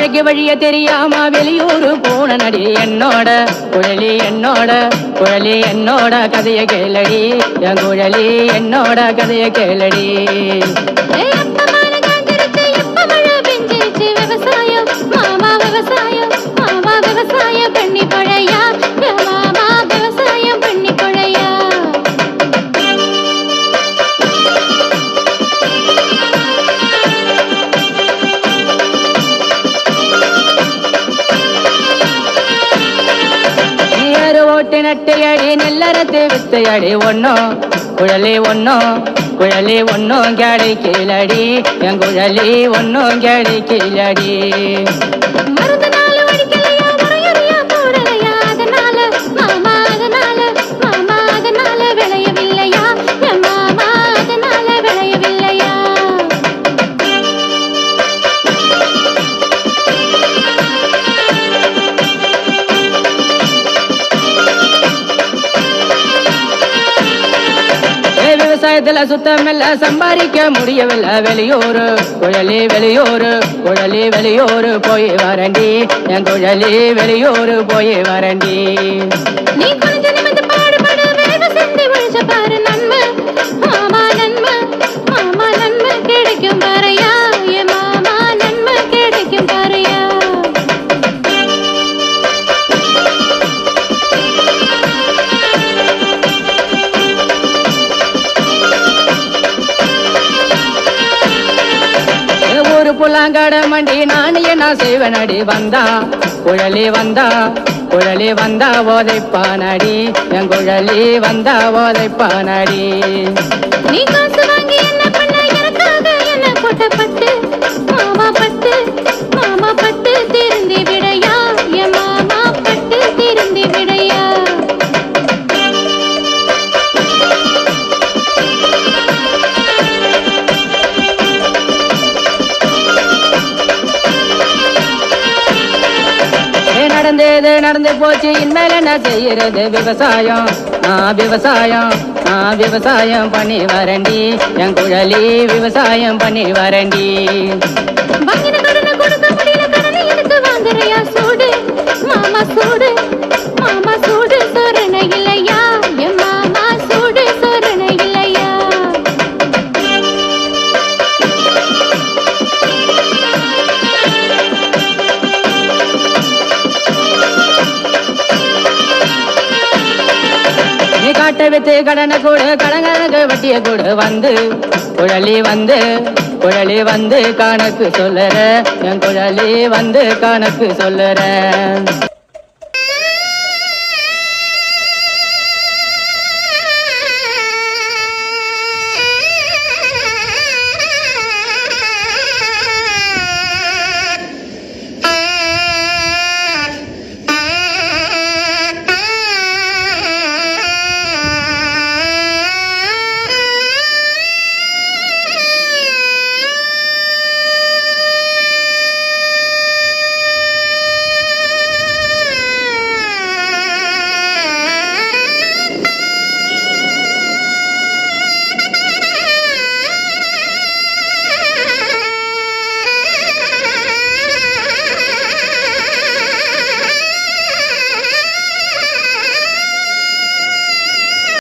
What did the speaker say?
வழக்கு வழிய தெரியாம வெளியூரு போன நடி என்னோட குழலி என்னோட கதைய கேளடி என் குழலி என்னோட கதைய கேளடி நட்டையடி நெல்லறத்து வித்தையடி குழலி ஒன்னும் கிடைக்கலடி என் குழலி ஒன்னும் கிடைக்கலடி விவசாயத்துல சுத்தமில்ல சம்பாதிக்க முடியவில்லை வெளியூரு குழலி வெளியூரு போய் வரண்டி என் குழலி வெளியூரு போய் வரண்டி நீ கொஞ்சம் நிமிந்து பாடுபடு வேலை செஞ்சு ஒழிச்ச பாரு நன்மை மாமா நன்மை கிடைக்கும் பாரையா என் மாமா நன்மை கிடைக்கும் பாரையா புல்லாங்காட மண்டி நான் என்ன செய்வனடி வந்தா குழலி வந்தா ஓதைப்பானடி என் குழலி வந்தா ஓதைப்பானடி நீ காசு வாங்கி என்ன பண்ண எனக்காக என்ன கொட்டப்பட்டு மாமா பட்டு திருந்தி விடையா என் மாமா பட்டு திருந்தி விடையா நடந்து போச்சு இனிமேல் என்ன செய்யறது விவசாயம் பண்ணி வரண்டி என் குழலி விவசாயம் பண்ணி வரண்டி மாமா சூடு சோரண இல்லையா என் மாமா சூடு சோரண இல்லையா காட்ட வித்து கடனை கூடு கடங்கனக்கு வட்டிய கூடு குழலி வந்து கணக்கு சொல்லுற என் குழலி வந்து கணக்கு சொல்லுற